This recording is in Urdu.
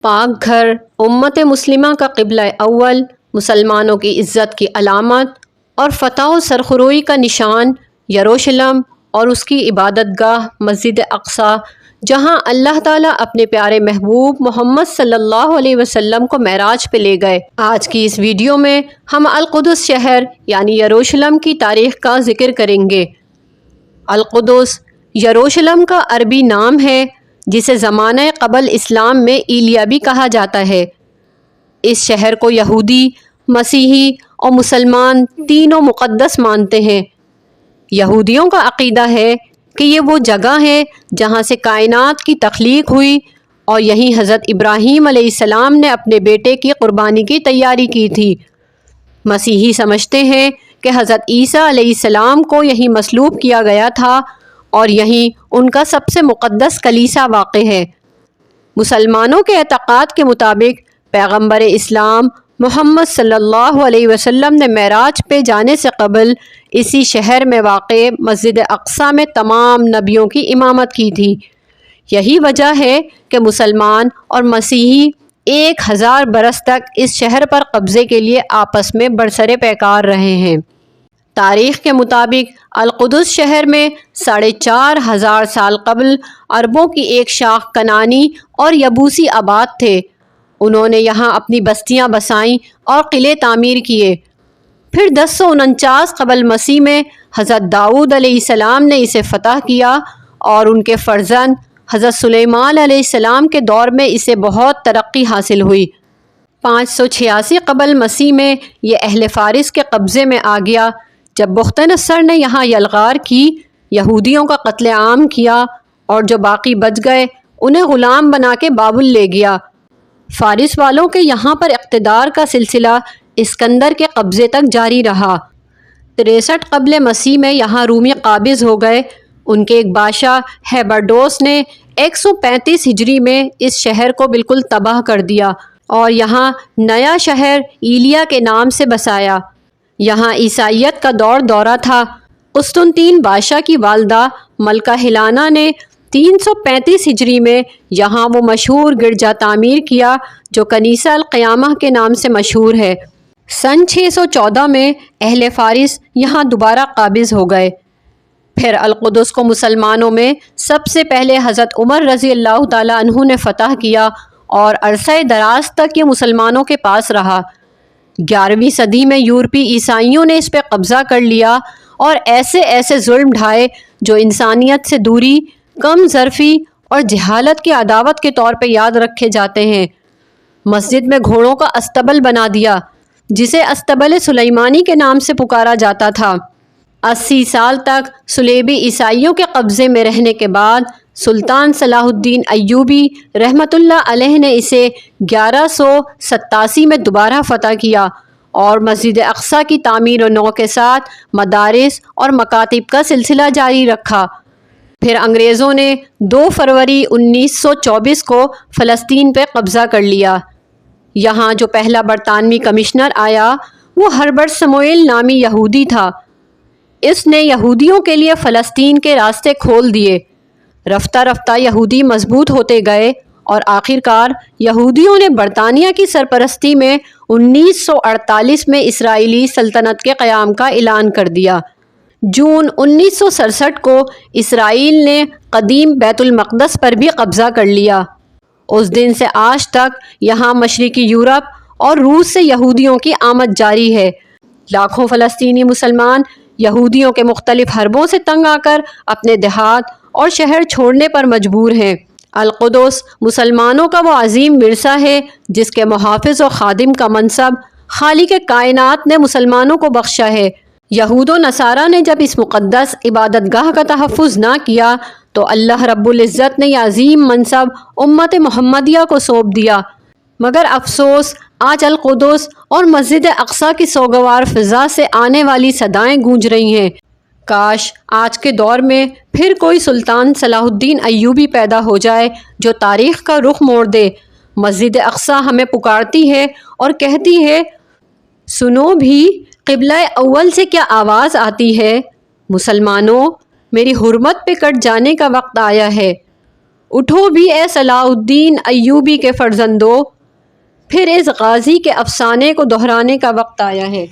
پاک گھر امت مسلمہ کا قبلہ اول، مسلمانوں کی عزت کی علامت اور فتح و سرخروئی کا نشان یروشلم اور اس کی عبادت گاہ مسجد اقصی، جہاں اللہ تعالیٰ اپنے پیارے محبوب محمد صلی اللہ علیہ وسلم کو معراج پہ لے گئے۔ آج کی اس ویڈیو میں ہم القدس شہر یعنی یروشلم کی تاریخ کا ذکر کریں گے۔ القدس یروشلم کا عربی نام ہے، جسے زمانہ قبل اسلام میں ایلیا بھی کہا جاتا ہے۔ اس شہر کو یہودی، مسیحی اور مسلمان تینوں مقدس مانتے ہیں۔ یہودیوں کا عقیدہ ہے کہ یہ وہ جگہ ہے جہاں سے کائنات کی تخلیق ہوئی اور یہیں حضرت ابراہیم علیہ السلام نے اپنے بیٹے کی قربانی کی تیاری کی تھی۔ مسیحی سمجھتے ہیں کہ حضرت عیسیٰ علیہ السلام کو یہیں مصلوب کیا گیا تھا اور یہیں ان کا سب سے مقدس کلیسا واقع ہے۔ مسلمانوں کے اعتقاد کے مطابق پیغمبر اسلام محمد صلی اللہ علیہ وسلم نے معراج پہ جانے سے قبل اسی شہر میں واقع مسجد اقصی میں تمام نبیوں کی امامت کی تھی۔ یہی وجہ ہے کہ مسلمان اور مسیحی 1000 برس تک اس شہر پر قبضے کے لیے آپس میں برسر پیکار رہے ہیں۔ تاریخ کے مطابق القدس شہر میں 4500 سال قبل عربوں کی ایک شاخ کنعانی اور یبوسی آباد تھے۔ انہوں نے یہاں اپنی بستیاں بسائیں اور قلعے تعمیر کیے۔ پھر 1049 قبل مسیح میں حضرت داؤد علیہ السلام نے اسے فتح کیا اور ان کے فرزند حضرت سلیمان علیہ السلام کے دور میں اسے بہت ترقی حاصل ہوئی۔ 586 قبل مسیح میں یہ اہل فارس کے قبضے میں آ گیا، جب بخت نصر نے یہاں یلغار کی، یہودیوں کا قتل عام کیا اور جو باقی بچ گئے انہیں غلام بنا کے بابل لے گیا۔ فارس والوں کے یہاں پر اقتدار کا سلسلہ اسکندر کے قبضے تک جاری رہا۔ 63 قبل مسیح میں یہاں رومی قابض ہو گئے۔ ان کے ایک بادشاہ ہیبرڈوس نے 135 ہجری میں اس شہر کو بالکل تباہ کر دیا اور یہاں نیا شہر ایلیا کے نام سے بسایا۔ یہاں عیسائیت کا دورہ تھا۔ قسطنطین بادشاہ کی والدہ ملکہ ہیلانا نے 335 ہجری میں یہاں وہ مشہور گرجا تعمیر کیا جو کنیسہ القیامہ کے نام سے مشہور ہے۔ سن 614 میں اہل فارس یہاں دوبارہ قابض ہو گئے۔ پھر القدس کو مسلمانوں میں سب سے پہلے حضرت عمر رضی اللہ تعالیٰ عنہ نے فتح کیا اور عرصہ دراز تک یہ مسلمانوں کے پاس رہا۔ 11ویں صدی میں یورپی عیسائیوں نے اس پہ قبضہ کر لیا اور ایسے ظلم ڈھائے جو انسانیت سے دوری، کم ظرفی اور جہالت کی عداوت کے طور پہ یاد رکھے جاتے ہیں۔ مسجد میں گھوڑوں کا استبل بنا دیا، جسے استبل سلیمانی کے نام سے پکارا جاتا تھا۔ 80 سال تک صلیبی عیسائیوں کے قبضے میں رہنے کے بعد سلطان صلاح الدین ایوبی رحمۃ اللہ علیہ نے اسے 1187 میں دوبارہ فتح کیا اور مسجد اقصی کی تعمیر و نو کے ساتھ مدارس اور مکاتب کا سلسلہ جاری رکھا۔ پھر انگریزوں نے 2 فروری 1924 کو فلسطین پہ قبضہ کر لیا۔ یہاں جو پہلا برطانوی کمشنر آیا وہ ہربرٹ سموئیل نامی یہودی تھا۔ اس نے یہودیوں کے لیے فلسطین کے راستے کھول دیے۔ رفتہ رفتہ یہودی مضبوط ہوتے گئے اور آخرکار یہودیوں نے برطانیہ کی سرپرستی میں 1948 میں اسرائیلی سلطنت کے قیام کا اعلان کر دیا۔ جون 1967 کو اسرائیل نے قدیم بیت المقدس پر بھی قبضہ کر لیا۔ اس دن سے آج تک یہاں مشرقی یورپ اور روس سے یہودیوں کی آمد جاری ہے۔ لاکھوں فلسطینی مسلمان یہودیوں کے مختلف حربوں سے تنگ آ کر اپنے دیہات اور شہر چھوڑنے پر مجبور ہیں۔ القدس مسلمانوں کا وہ عظیم ورثہ ہے جس کے محافظ و خادم کا منصب خالق کائنات نے مسلمانوں کو بخشا ہے۔ یہود و نصارہ نے جب اس مقدس عبادت گاہ کا تحفظ نہ کیا تو اللہ رب العزت نے یہ عظیم منصب امت محمدیہ کو سونپ دیا۔ مگر افسوس آج القدس اور مسجد اقصی کی سوگوار فضا سے آنے والی صدائیں گونج رہی ہیں۔ کاش آج کے دور میں پھر کوئی سلطان صلاح الدین ایوبی پیدا ہو جائے جو تاریخ کا رخ موڑ دے۔ مسجد اقصی ہمیں پکارتی ہے اور کہتی ہے، سنو بھی قبلہ اول سے کیا آواز آتی ہے، مسلمانوں میری حرمت پہ کٹ جانے کا وقت آیا ہے۔ اٹھو بھی اے صلاح الدین ایوبی کے فرزندو، پھر اس غازی کے افسانے کو دہرانے کا وقت آیا ہے۔